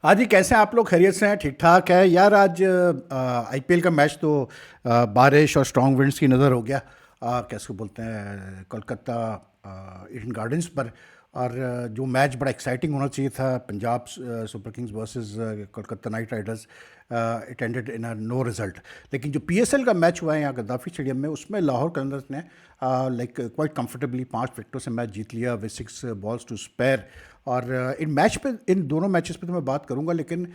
हाँ जी, कैसे हैं आप लोग? खैरियत से हैं? ठीक ठाक है यार। आज आईपीएल का मैच तो बारिश और स्ट्रॉन्ग विंड्स की नज़र हो गया। कैसे बोलते हैं, कोलकाता ईडन गार्डन्स पर। और जो मैच बड़ा एक्साइटिंग होना चाहिए था, Punjab Super Kings versus Kolkata Knight Riders, it ended in a no result. लेकिन जो पीएसएल का मैच हुआ है यहाँ गद्दाफी स्टेडियम में, उसमें लाहौर कलंदर्स ने लाइक क्वाइट कंफर्टेबली 5 विकेटों से मैच जीत लिया विद 6 बॉल्स टू स्पेयर। और इन मैच पे, इन दोनों मैचेस पे तो मैं बात करूंगा, लेकिन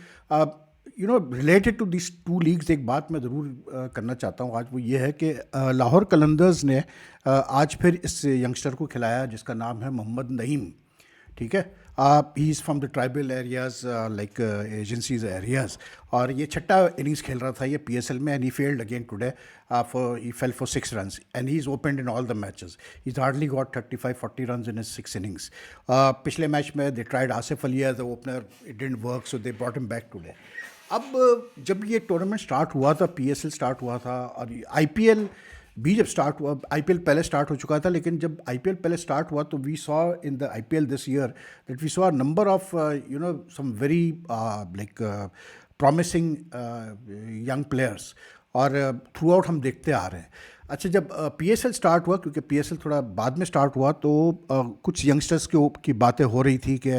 related to this two leagues एक बात मैं ज़रूर करना चाहता हूँ आज। वो ये है कि लाहौर कलंदर्स ने आज फिर इस यंगस्टर को खिलाया जिसका नाम है मोहम्मद नईम। ठीक है। He is from the tribal areas, like agencies areas. और ये छठा इनिंग्स खेल रहा था ये पीएसएल में, and he failed again today. For he fail for 6 runs and he is opened in all the matches. He hardly got 35-40 runs in his 6 innings। पिछले match में they tried Asif Ali as the opener, it didn't work, so they brought him back today. अब जब ये tournament start हुआ था, PSL start हुआ था, और आईपीएल भी जब स्टार्ट हुआ, आईपीएल पहले स्टार्ट हो चुका था, लेकिन जब आईपीएल पहले स्टार्ट हुआ तो we saw in the IPL this year that we saw number of some very like promising young players. और थ्रू आउट हम देखते आ रहे हैं। अच्छा, जब पीएसएल स्टार्ट हुआ, क्योंकि पीएसएल थोड़ा बाद में स्टार्ट हुआ, तो कुछ यंगस्टर्स की बातें हो रही थी कि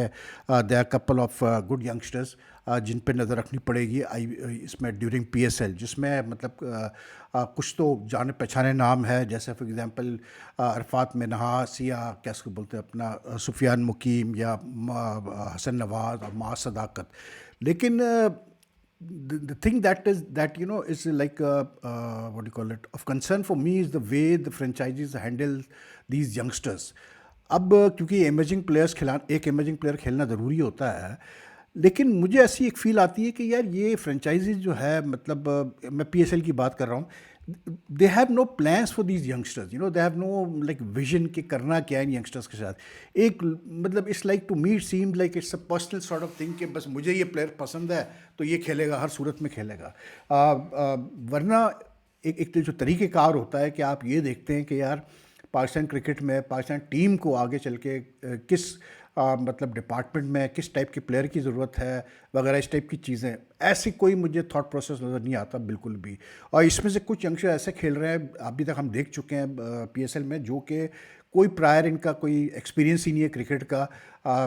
they are couple of good youngsters जिन पे नज़र रखनी पड़ेगी इसमें ड्यूरिंग पीएसएल, जिसमें मतलब कुछ तो जाने पहचाने नाम है, जैसे फॉर एग्जांपल अरफात मिन्हास, या कैसे बोलते हैं अपना सुफियान मुकीम, या हसन नवाज और माँ सदाकत। लेकिन the thing that is like what do you call it, of concern for me is the way the franchises handle these youngsters. अब क्योंकि इमर्जिंग प्लेयर्स खिला एक इमर्जिंग प्लेयर खेलना ज़रूरी होता है, लेकिन मुझे ऐसी एक फील आती है कि यार ये फ्रेंचाइजीज जो है, मतलब मैं पीएसएल की बात कर रहा हूँ, they have no plans for these youngsters, they have no like vision कि करना क्या है इन यंगस्टर्स के साथ। एक मतलब it's like to me, it seems like it's a personal sort of thing कि बस मुझे ये प्लेयर पसंद है तो ये खेलेगा, हर सूरत में खेलेगा। वरना एक जो तरीक़ेकार होता है कि आप ये देखते हैं कि यार पाकिस्तान क्रिकेट में पाकिस्तान टीम को आगे चल के किस मतलब डिपार्टमेंट में किस टाइप के प्लेयर की ज़रूरत है वगैरह, इस टाइप की चीज़ें, ऐसी कोई मुझे थॉट प्रोसेस नज़र नहीं आता बिल्कुल भी। और इसमें से कुछ यंगस्टर ऐसे खेल रहे हैं, अभी तक हम देख चुके हैं पीएसएल में, जो कि कोई प्रायर इनका कोई एक्सपीरियंस ही नहीं है क्रिकेट का,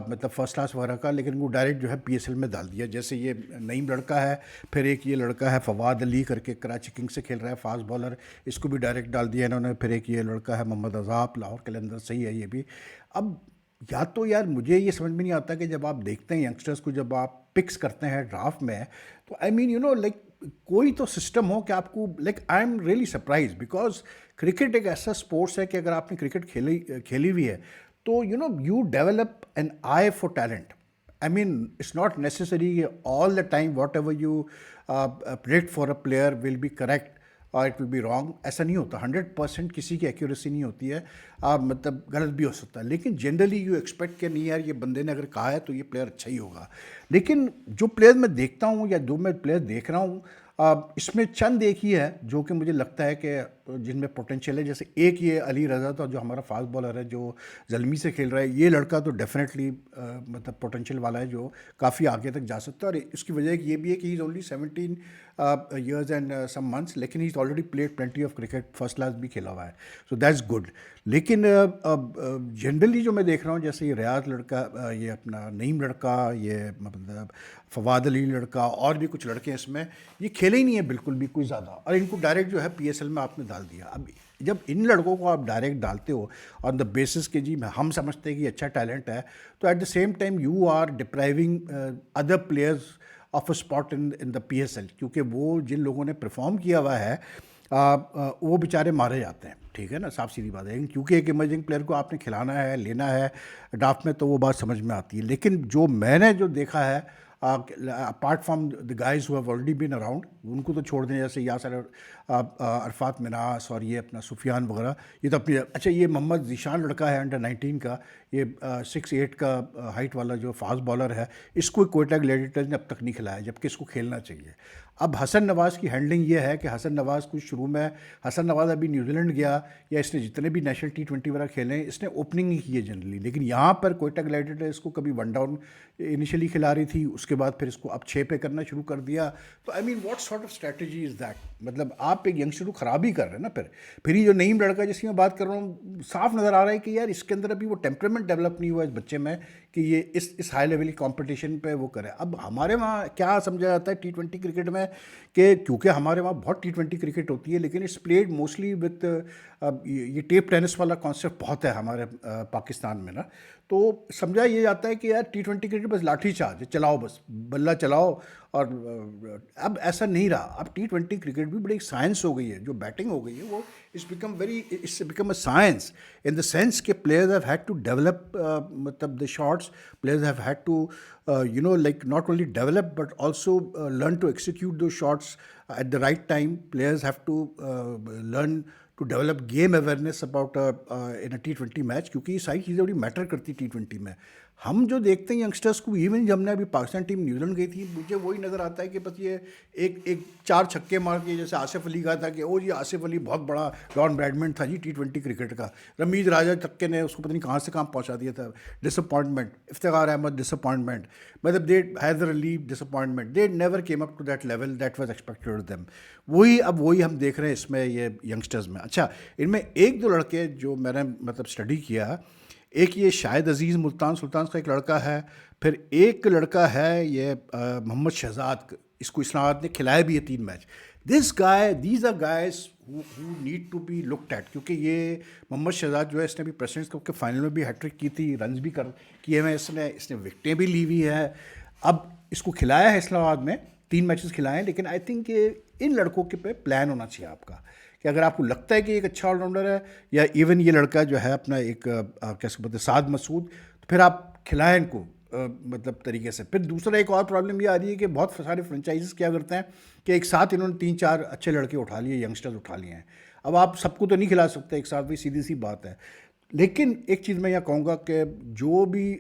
मतलब फर्स्ट क्लास वगैरह का, लेकिन वो डायरेक्ट जो है पीएसएल में डाल दिया। जैसे ये नईम लड़का है, फिर एक ये लड़का है फवाद अली करके, कराची किंग्स से खेल रहा है, फास्ट बॉलर, इसको भी डायरेक्ट डाल दिया इन्होंने। फिर एक ये लड़का है मोहम्मद अजाब, लाहौर के अंदर सही है ये भी। अब या तो यार मुझे ये समझ में नहीं आता कि जब आप देखते हैं यंगस्टर्स को, जब आप पिक्स करते हैं ड्राफ्ट में, तो आई मीन लाइक कोई तो सिस्टम हो कि आपको, like I am really surprise, because cricket एक ऐसा स्पोर्ट्स है कि अगर आपने क्रिकेट खेली हुई है तो you develop an I for talent. I mean, it's not necessary all the time whatever you predict for a player will be correct or it will be wrong. ऐसा नहीं होता, 100% किसी की एक्यूरेसी नहीं होती है। मतलब गलत भी हो सकता है, लेकिन जनरली यू एक्सपेक्ट कि नहीं यार ये बंदे ने अगर कहा है तो ये प्लेयर अच्छा ही होगा। लेकिन जो प्लेयर मैं देखता हूँ या जो मैं प्लेयर देख रहा हूँ, इसमें चंद एक ही है जो कि मुझे लगता है कि जिनमें पोटेंशियल है। जैसे एक ये अली रज़ा था जो हमारा फास्ट बॉलर है, जो जलमी से खेल रहा है, ये लड़का तो डेफिनेटली मतलब पोटेंशियल वाला है, जो काफ़ी आगे तक जा सकता है। और इसकी वजह ये भी है कि he is only 17 years and some months, लेकिन he is already played plenty of cricket, first class भी खेला हुआ है, सो दैट्स गुड। लेकिन जनरली जो मैं देख रहा हूँ, जैसे ये रियाज लड़का, ये अपना नईम लड़का, ये मतलब फवाद अली लड़का, और भी कुछ लड़के इसमें, ये खेले ही नहीं है बिल्कुल भी कोई ज़्यादा, और इनको डायरेक्ट जो है पीएसएल में आपने डाल दिया। अब जब इन लड़कों को आप डायरेक्ट डालते हो ऑन द बेसिस के जी हम समझते हैं कि अच्छा टैलेंट है, तो at the same time you are depriving other players of a spot in the PSL, क्योंकि वो जिन लोगों ने परफॉर्म किया हुआ है वो बेचारे मारे जाते हैं। ठीक है ना, साफ सीधी बात है, क्योंकि एक इमर्जिंग प्लेयर को आपने खिलाना है, लेना है ड्राफ्ट में, तो वो बात समझ में आती है। लेकिन जो मैंने जो देखा है, apart from the guys who have already been around, उनको तो छोड़ दें, जैसे यासर अरफात मिनास और ये अपना सुफियान वगैरह, ये तो अपनी, अच्छा ये मोहम्मद जीशान लड़का है अंडर 19 का, ये 6'8" का हाइट वाला जो फास्ट बॉलर है, इसको कोयटा ग्लैडिएटर्स ने अब तक नहीं खिलाया, जबकि इसको खेलना चाहिए। अब हसन नवाज़ की हैंडलिंग ये है कि हसन नवाज़ कुछ शुरू में, हसन नवाज़ अभी न्यूजीलैंड गया या इसने जितने भी नेशनल T20 वगैरह खेले हैं, इसने ओपनिंग ही की है जनरली, लेकिन यहाँ पर कोयटा ग्लैडिएटर इसको कभी वन डाउन इनिशियली खिला रही थी, उसके बाद फिर इसको अब 6 पे करना शुरू कर दिया। तो I mean what sort of strategy is that? मतलब आप एक यंगस्टर को ख़राब ही कर रहे हैं ना। फिर ये जो नईम लड़का जिसकी मैं बात कर रहा हूँ, साफ नज़र आ रहा है कि यार इसके अंदर अभी वो टेम्परामेंट डेवलप नहीं हुआ इस बच्चे में कि ये इस हाई लेवल की कंपटीशन पे वो करे। अब हमारे वहाँ क्या समझा जाता है T20 क्रिकेट में कि क्योंकि हमारे वहाँ बहुत T20 क्रिकेट होती है, लेकिन इट्स प्लेड मोस्टली विथ, ये टेप टेनिस वाला कॉन्सेप्ट बहुत है हमारे पाकिस्तान में ना। तो समझा ये जाता है कि यार T20 क्रिकेट बस लाठी चार्ज है, चलाओ बस बल्ला चलाओ। और अब ऐसा नहीं रहा, अब T20 क्रिकेट भी बड़ी एक साइंस हो गई है, जो बैटिंग हो गई है वो it's become a science in the sense के players have had to develop, मतलब the shots, players have had to like not only develop but also learn to execute those shots at the right time. Players have to learn to develop game awareness about in a T20 match, क्योंकि ये सारी चीज़ें बड़ी matter करती T20 में। हम जो देखते हैं यंगस्टर्स को, इवन जब हमने अभी पाकिस्तान टीम न्यूजीलैंड गई थी, मुझे वही नज़र आता है कि बस ये एक 4 छक्के मार के, जैसे आसिफ अली का था कि ओ जी आसिफ अली बहुत बड़ा डॉन ब्रैडमैन था जी T20 क्रिकेट का, रमीज राजा तक ने उसको पता नहीं कहाँ से कहाँ पहुँचा दिया था, डिसअपॉइंटमेंट, इफ्तिखार अहमद डिसअपॉइंटमेंट, मतलब they Haider Ali disappointment, they never came up to that level that was expected of them. वही हम देख रहे हैं इसमें ये यंगस्टर्स में। अच्छा, इनमें एक दो लड़के जो मैंने मतलब स्टडी किया, एक ये शाहिद अजीज़ मुल्तान सुल्तान का एक लड़का है, फिर एक लड़का है ये मोहम्मद शहजाद, इसको इस्लामाबाद ने खिलाया भी है 3 match. These are guys who need to be looked at, क्योंकि ये मोहम्मद शहजाद जो है, इसने भी प्रेसिडेंट्स कप के फाइनल में भी हैट्रिक की थी, रन्स भी किए हैं इसने विकटें भी ली हुई है। अब इसको खिलाया है इस्लामाबाद में, 3 मैचेस खिलाए हैं, लेकिन आई थिंक ये इन लड़कों के पे प्लान होना चाहिए आपका, कि अगर आपको लगता है कि एक अच्छा ऑलराउंडर है, या इवन ये लड़का जो है अपना एक कैसे बोलते हैं साद मसूद, तो फिर आप खिलाएं इनको मतलब तरीके से। फिर दूसरा एक और प्रॉब्लम ये आ रही है कि बहुत सारे फ्रेंचाइजीज क्या करते हैं कि एक साथ इन्होंने 3-4 अच्छे लड़के उठा लिए, यंगस्टर्स उठा लिए हैं। अब आप सबको तो नहीं खिला सकते एक साथ, भी सीधी सी बात है। लेकिन एक चीज़ मैं यहाँ कहूँगा कि जो भी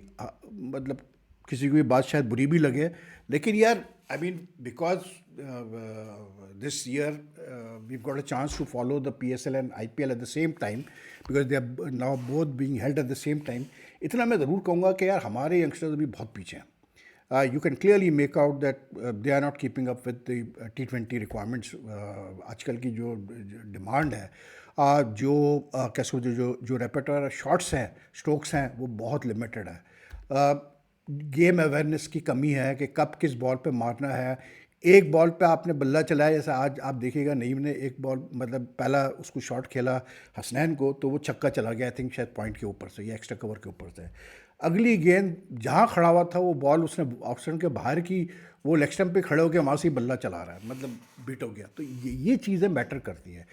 मतलब किसी को ये बात शायद बुरी भी लगे, लेकिन यार I mean because this year we've got a chance to follow the PSL and IPL at the same time, because they are now both being held at the same time. इतना मैं ज़रूर कहूँगा कि यार हमारे यंगस्टर्स अभी बहुत पीछे हैं। You can clearly make out that they are not keeping up with the T20 requirements. आजकल की जो डिमांड है, जो कैसे जो रेpertoire शॉट्स हैं, स्ट्रोक्स हैं, वो बहुत लिमिटेड है। गेम अवेयरनेस की कमी है कि कब किस बॉल पे मारना है। एक बॉल पे आपने बल्ला चलाया, जैसे आज आप देखिएगा नईम ने एक बॉल मतलब पहला उसको शॉट खेला हसनैन को, तो वो छक्का चला गया, आई थिंक शायद पॉइंट के ऊपर से या एक्स्ट्रा कवर के ऊपर से। अगली गेंद जहाँ खड़ा हुआ था वो बॉल उसने ऑप्शन के बाहर की, वो लेग स्टंप पे खड़े होकर वहाँ से ही बल्ला चला रहा है, मतलब बीट हो गया। तो ये चीज़ें मैटर करती हैं।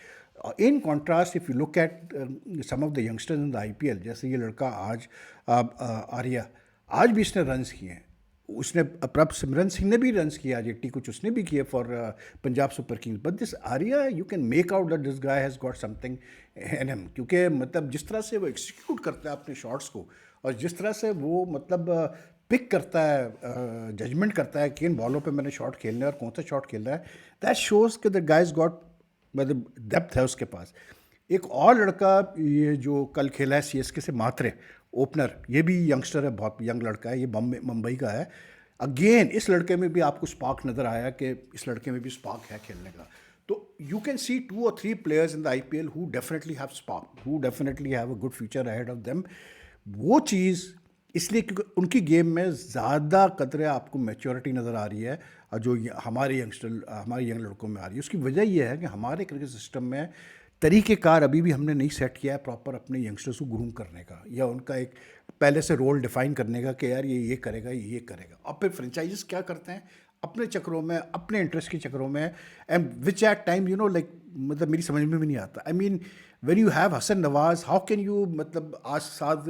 In contrast if you look at some of the youngsters in the IPL, जैसे ये लड़का आज आर्या, आज भी इसने रन्स किए हैं। उसने प्रभ सिमरन सिंह ने भी रन्स किया आज 80 कुछ उसने भी किए for Punjab Super Kings. But this Arya, you can make out that this guy has got something in him, क्योंकि मतलब जिस तरह से वो एक्सिक्यूट करता है अपने शॉट्स को, और जिस तरह से वो मतलब पिक करता है, जजमेंट करता है कि इन बॉलों पे मैंने शॉट खेलना है और कौन सा शॉट खेलना है, दैट शोज़ कि द गाइज गॉट मतलब डेप्थ है उसके पास। एक और लड़का ये जो कल खेला है CSK से, मात्रे ओपनर, ये भी यंगस्टर है, बहुत यंग लड़का है, ये मुंबई का है। अगेन इस लड़के में भी आपको स्पार्क नज़र आया कि इस लड़के में भी स्पार्क है खेलने का। तो you can see 2 or 3 players in the IPL who definitely have spark, who definitely have a good future ahead of them. वो चीज़ इसलिए क्योंकि उनकी गेम में ज़्यादा कदरे आपको मैच्योरिटी नज़र आ रही है, और जो हमारे यंग लड़कों में आ रही है। उसकी वजह यह है कि हमारे क्रिकेट सिस्टम में तरीक़ेकार अभी भी हमने नहीं सेट किया है प्रॉपर अपने यंगस्टर्स को ग्रूम करने का, या उनका एक पहले से रोल डिफाइन करने का कि यार ये करेगा, ये करेगा। और फिर फ्रेंचाइजीज क्या करते हैं अपने चक्करों में, अपने इंटरेस्ट के चक्करों में, and which at time like मतलब मेरी समझ में भी नहीं आता। I mean when you have Hassan Nawaz, how can you मतलब ask Saud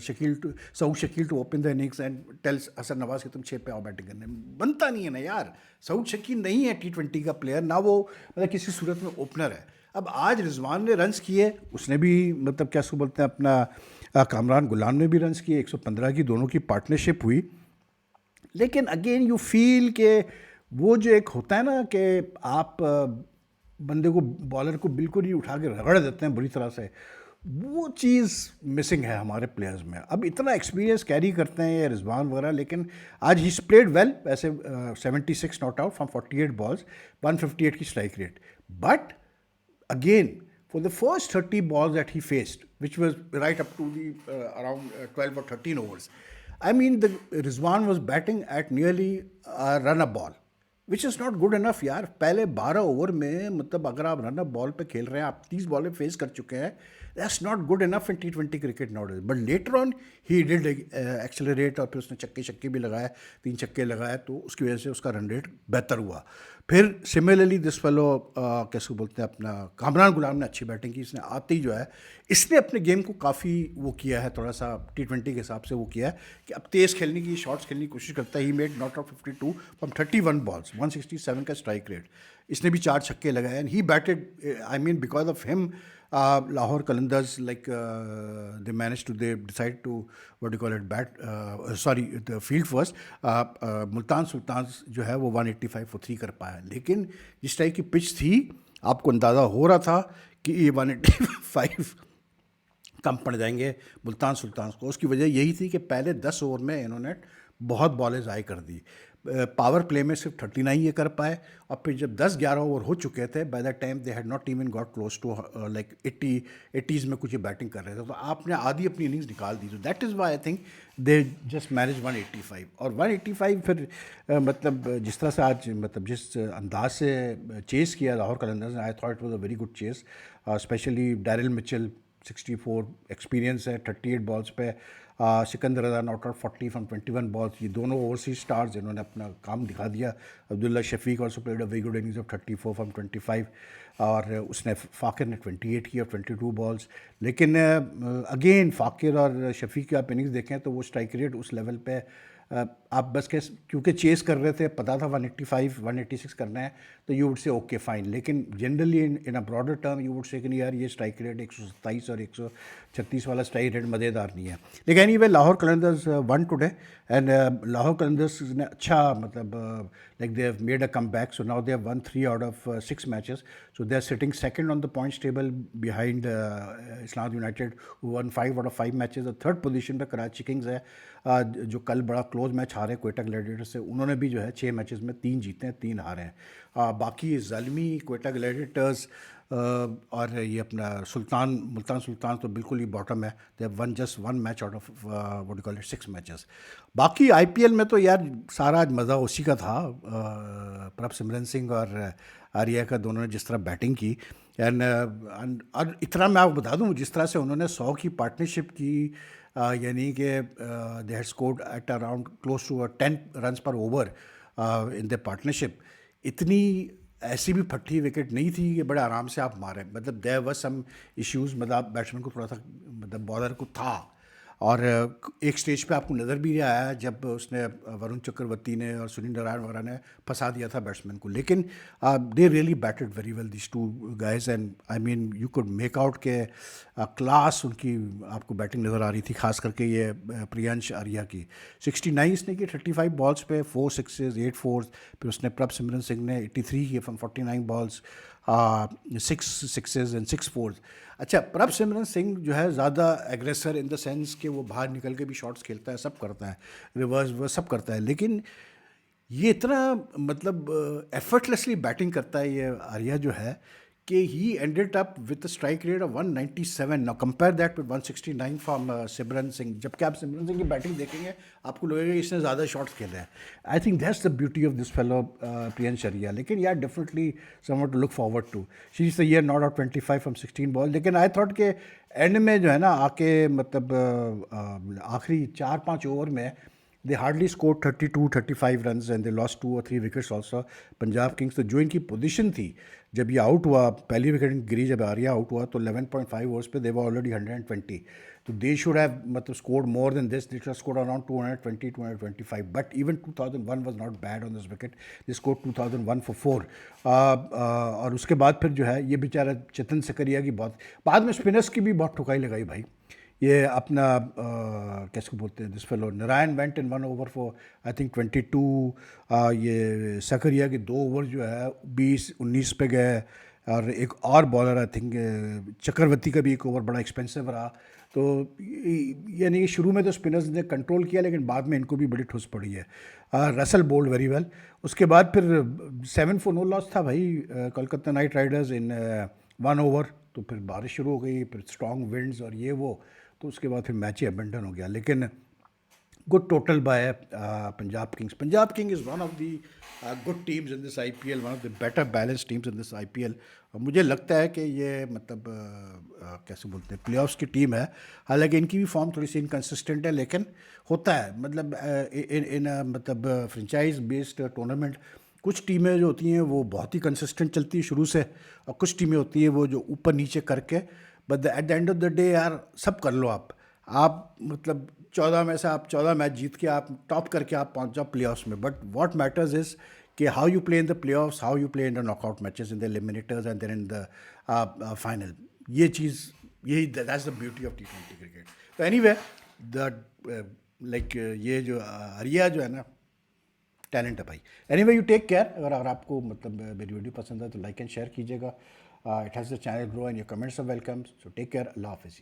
Shakil to open the innings and tell Hassan Nawaz कि तुम 6 पे आओ बैटिंग करने? बनता नहीं है ना यार. सऊद शकील नहीं है T20 का प्लेयर ना, वो मतलब किसी सूरत में ओपनर है. अब आज रिजवान ने रन्स किए, उसने भी मतलब क्या उसको बोलते हैं अपना कामरान गुलाम ने भी रन्स किए, 115 की दोनों की पार्टनरशिप हुई. लेकिन अगेन यू फील के वो जो एक होता है ना कि आप बंदे को, बॉलर को बिल्कुल ही उठा के रगड़ देते हैं बुरी तरह से, वो चीज़ मिसिंग है हमारे प्लेयर्स में. अब इतना एक्सपीरियंस कैरी करते हैं ये रिजवान वगैरह, लेकिन आज ही प्लेड वेल. वैसे 76 नॉट आउट फ्रॉम 48 बॉल्स, 158 की strike rate. But again for the first 30 balls that he faced, which was right up to the around 12 or 13 overs, I mean, the Rizwan was batting at nearly a run a ball, which is not good enough यार. पहले 12 over में मतलब अगर आप run up ball पे खेल रहे हैं, आप 30 बॉलें फेस कर चुके हैं, that's not good enough in T20 cricket nowadays. But later on he did accelerate, और फिर उसने चक्के शक्के भी लगाए, 3 छक्के लगाए, तो उसकी वजह से उसका रन रेट बेहतर हुआ. फिर सिमिलरली दिस फेलो कैसे बोलते हैं अपना कामरान गुलाम ने अच्छी बैटिंग की. इसने आते ही जो है, इसने अपने गेम को काफ़ी वो किया है, थोड़ा सा T20 के हिसाब से वो किया है कि अब तेज़ खेलने की, शॉट्स खेलने की कोशिश करता है. He made not out 52 from 31 balls, 167 का स्ट्राइक रेट. इसने भी 4 छक्के लगाए and he batted. I mean because of him Lahore Qalandars they managed to, they decide to what do you call it, the field first. Multan Sultan जो है वो 185 for 3 कर पाया. लेकिन जिस टाइप की पिच थी, आपको अंदाज़ा हो रहा था कि ये 185 कम पड़ जाएंगे मुल्तान सुल्तान को. उसकी वजह यही थी कि पहले 10 ओवर में इन्होंने बहुत बॉलें ज़ाय कर दी. पावर प्ले में सिर्फ 39 ये कर पाए, और फिर जब 10-11 ओवर हो चुके थे, by the time they had not even got close to like 80s में कुछ बैटिंग कर रहे थे, तो आपने आधी अपनी इनिंग्स निकाल दी. तो that is why I think they just manage 185. और 185 फिर मतलब जिस तरह से आज मतलब जिस अंदाज से चेस किया लाहौर कलंदर्स ने, I thought it was a very good chase. Specially Daryl Mitchell 64 experience है 38 बॉल्स पे. Sikandar Raza not out 40 from 21 balls. ये दोनों ओवरसीज स्टार्स जिन्होंने अपना काम दिखा दिया. Abdullah Shafique also played a very good innings of 34 from 25, और उसने फ़ाकिर ने 28 की और 22 बॉल्स. लेकिन अगेन फ़ाकिर और शफीक की आप इनिंग्स देखें तो वो स्ट्राइक रेट उस लेवल पे आप बस के क्योंकि चेस कर रहे थे, पता था 185 186 करना है, तो you would say okay fine. लेकिन generally in a broader term you would say कि नहीं यार, ये स्ट्राइक रेट 127 और 136 वाला स्ट्राइक रेट मज़ेदार नहीं है. लेकिन anyway Lahore Qalandars won today, and Lahore Qalandars ने अच्छा मतलब like they have made a come back. So now they have won 3 out of 6 matches. So they are sitting second on the points table behind Islamabad United who won 5 out of 5 matches. और third position पे Karachi Kings है, जो कल बड़ा close match हारे Quetta Gladiators से. उन्होंने भी जो है 6 मैचेस में 3 जीते हैं, 3 हारे हैं. बाकी ज़ालिमी क्वेटा ग्लैडिएटर्स और ये अपना मुल्तान सुल्तान तो बिल्कुल ही बॉटम है. दे have one just 1 match out of what you call it 6 matches. बाकी IPL में तो यार सारा मज़ा उसी का था. प्रभ सिमरन सिंह और आर्या का दोनों ने जिस तरह बैटिंग की, एंड और इतना मैं आपको बता दूं, जिस तरह से उन्होंने 100 की पार्टनरशिप की, यानी कि they had scored at around close to 10 runs per over in the partnership. इतनी ऐसी भी फट्टी विकेट नहीं थी कि बड़े आराम से आप मारें. मतलब देयर वर सम इश्यूज़, मतलब बैट्समैन को थोड़ा सा मतलब बॉलर को था. और एक स्टेज पे आपको नज़र भी आया जब उसने वरुण चक्रवर्ती ने और सुनील नारायण वगैरह ने फंसा दिया था बैट्समैन को. लेकिन they really batted very well this two guys, and I mean you could make out के क्लास उनकी आपको बैटिंग नज़र आ रही थी, खास करके ये प्रियांश आर्या की. 69 इसने की 35 बॉल्स पे, 4 सिक्सेस 8 फोर्स. फिर उसने प्रभ सिमरन सिंह ने 83 किए from 49 balls, 6 sixes and 6 force. अच्छा, प्रभ सिमरन सिंह जो है ज़्यादा एग्रेसर इन द सेंस कि वो बाहर निकल के भी शॉट्स खेलता है, सब करता है, रिवर्स वो सब करता है. लेकिन ये इतना मतलब एफर्टलेसली बैटिंग करता है ये आर्या जो है, कि he ended up with strike rate of 197. Now compare that with 169 from Simran Singh. जबकि आप सिमरन सिंह की बैटिंग देखेंगे आपको लगेगा इसने ज़्यादा शॉट्स खेले हैं. I think that's the beauty of this fellow Priyansh Arya. लेकिन यार definitely someone to look forward to. She is the year not out 25 from 16 ball. लेकिन आई थॉट के एंड में जो है ना आके मतलब आखिरी 4-5 ओवर में they hardly score 32-35 run and they lost 2 or 3 wickets also. Punjab Kings तो जो इनकी पोजीशन थी जब ये आउट हुआ, पहली विकेट गिरी जब आर्या आउट हुआ, तो 11.5 ओवर्स पे दे वर ऑलरेडी 120। तो दे शुड हैव मतलब scored more than this, they should scored around 220-225, but even 2001 was not bad on this wicket, they scored 2001 for 4। और उसके बाद फिर जो है ये बेचारा चेतन सकरिया की बहुत, बाद में स्पिनर्स की भी बहुत ठुकाई लगाई भाई। ये अपना कैसे बोलते हैं, this fellow Narayan went in 1 over for I think 22। ये सकरिया के 2 ओवर जो है 20-19 पे गए। और एक और बॉलर आई थिंक चक्रवर्ती का भी 1 ओवर बड़ा एक्सपेंसिव रहा। तो यानी कि शुरू में तो स्पिनर्स ने कंट्रोल किया, लेकिन बाद में इनको भी बड़ी ठुस पड़ी है। Russell bowled very well. उसके बाद फिर 7 for no लॉस था भाई Kolkata Knight Riders in 1 over. तो फिर बारिश शुरू हो गई, फिर स्ट्रॉन्ग विंड्स और ये वो, तो उसके बाद फिर मैच ही अबेंडन हो गया। लेकिन good total by Punjab Kings. Punjab King is one of the good teams in this IPL, one of the better balance teams in this IPL. और मुझे लगता है कि ये मतलब कैसे बोलते हैं, प्लेऑफ्स की टीम है। हालांकि इनकी भी फॉर्म थोड़ी सी इनकन्सिस्टेंट है, लेकिन होता है मतलब इन मतलब फ्रेंचाइज बेस्ड टूर्नामेंट कुछ टीमें जो होती हैं वो बहुत ही कंसिस्टेंट चलती है शुरू से, और कुछ टीमें होती हैं वो जो ऊपर नीचे करके, but at the end of the day यार सब कर लो आप मतलब 14 में से आप 14 मैच जीत के आप टॉप करके आप पहुंच जाओ प्लेऑफ्स में। बट व्हाट मैटर्स इज कि how you play in the playoffs, how you play in the knockout matches, in the eliminators and then in the final. ये चीज़ यही that's the beauty of T20 cricket. तो anyway the like ये जो आर्या जो है ना, टैलेंट है भाई। Anyway you take care. अगर आपको मतलब मेरी वीडियो पसंद है तो लाइक एंड शेयर कीजिएगा। It has the channel grow and your comments are welcome. So take care, अल्लाह हाफिज़।